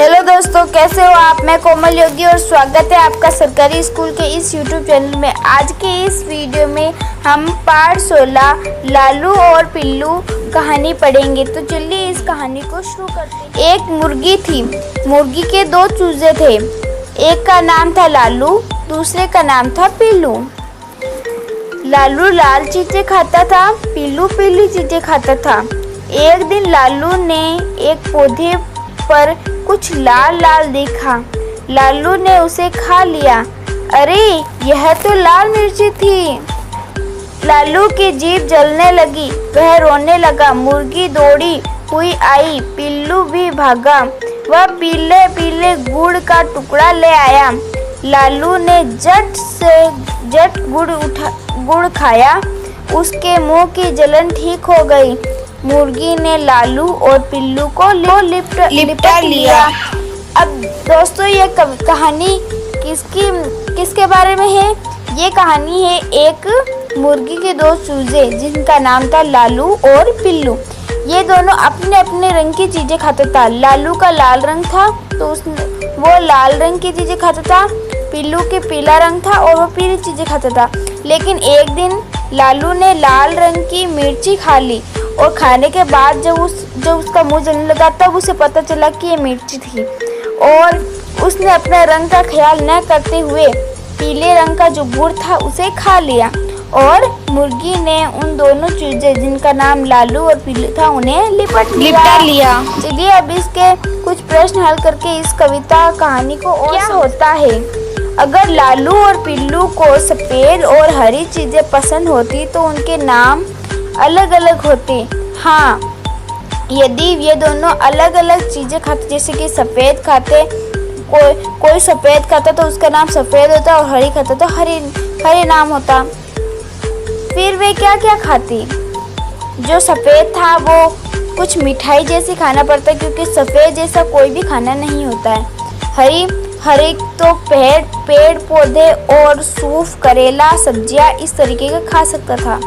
Hello दोस्तों, कैसे हो आप। मैं कोमल योगी और स्वागत है आपका सरकारी स्कूल के इस यूट्यूब चैनल में। आज के इस वीडियो में हम पार्ट 16 लालू और पिल्लू कहानी पढ़ेंगे। तो चलिए इस कहानी को शुरू करते हैं। एक मुर्गी थी। मुर्गी के दो चूजे थे। एक का नाम था लालू, दूसरे का नाम था पिल्लू। लालू लाल चीजें खाता था, पिल्लू पीली चीजें खाता था। एक दिन लालू ने एक पौधे पर कुछ लाल लाल देखा। लालू ने उसे खा लिया। अरे, यह तो लाल मिर्ची थी। लालू की जीभ जलने लगी, वह रोने लगा। मुर्गी दौड़ी हुई आई, पिल्लू भी भागा। वह पीले पीले गुड़ का टुकड़ा ले आया। लालू ने झट गुड़ खाया। उसके मुंह की जलन ठीक हो गई। मुर्गी ने लालू और पिल्लू को लिपटा लिया। अब दोस्तों, ये कहानी किसके बारे में है? ये कहानी है एक मुर्गी के दो चूजे जिनका नाम था लालू और पिल्लू। ये दोनों अपने अपने रंग की चीजें खाता था। लालू का लाल रंग था तो वो लाल रंग की चीजें खाता था। पिल्लू के पीला रंग था और वो पीली चीजें खाता था। लेकिन एक दिन लालू ने लाल रंग की मिर्ची खा ली और खाने के बाद जब उसका मुंह जलने लगा तब उसे पता चला कि ये मिर्ची थी। और उसने अपने रंग का ख्याल न करते हुए पीले रंग का जो गुड़ था उसे खा लिया। और मुर्गी ने उन दोनों चूजे जिनका नाम लालू और पिल्लू था उन्हें लिपटा लिया। चलिए अब इसके कुछ प्रश्न हल करके इस कविता कहानी को और क्या होता है। अगर लालू और पिल्लू को सफ़ेद और हरी चीज़ें पसंद होती तो उनके नाम अलग अलग होते। हाँ, यदि ये दोनों अलग अलग चीज़ें खाते, जैसे कि सफ़ेद खाते, कोई सफ़ेद खाता तो उसका नाम सफ़ेद होता और हरी खाता तो हरी नाम होता। फिर वे क्या क्या खाती? जो सफ़ेद था वो कुछ मिठाई जैसी खाना पड़ता क्योंकि सफ़ेद जैसा कोई भी खाना नहीं होता है। हरी तो पेड़ पौधे और सूफ, करेला, सब्जियां इस तरीके का खा सकता था।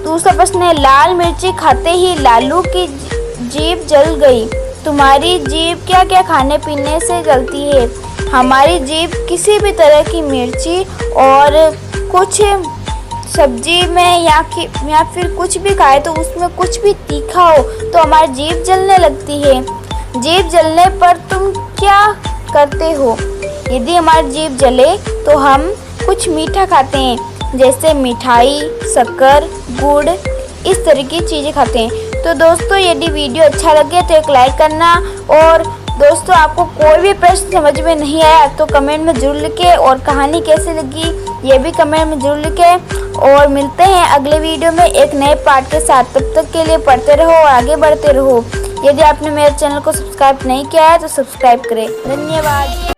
दूसरा प्रश्न है, लाल मिर्ची खाते ही लालू की जीभ जल गई। तुम्हारी जीभ क्या क्या खाने पीने से जलती है? हमारी जीभ किसी भी तरह की मिर्ची और कुछ सब्जी में या फिर कुछ भी खाए तो उसमें कुछ भी तीखा हो तो हमारी जीभ जलने लगती है। जीभ जलने पर तुम क्या करते हो? यदि हमारी जीभ जले तो हम कुछ मीठा खाते हैं, जैसे मिठाई, शक्कर, गुड़, इस तरह की चीज़ें खाते हैं। तो दोस्तों, यदि वीडियो अच्छा लगे तो एक लाइक करना। और दोस्तों, आपको कोई भी प्रश्न समझ में नहीं आया तो कमेंट में जरूर लिखें। और कहानी कैसी लगी ये भी कमेंट में जरूर लिखें। और मिलते हैं अगले वीडियो में एक नए पार्ट के साथ। तब तक के लिए पढ़ते रहो और आगे बढ़ते रहो। यदि आपने मेरे चैनल को सब्सक्राइब नहीं किया है तो सब्सक्राइब करें। धन्यवाद।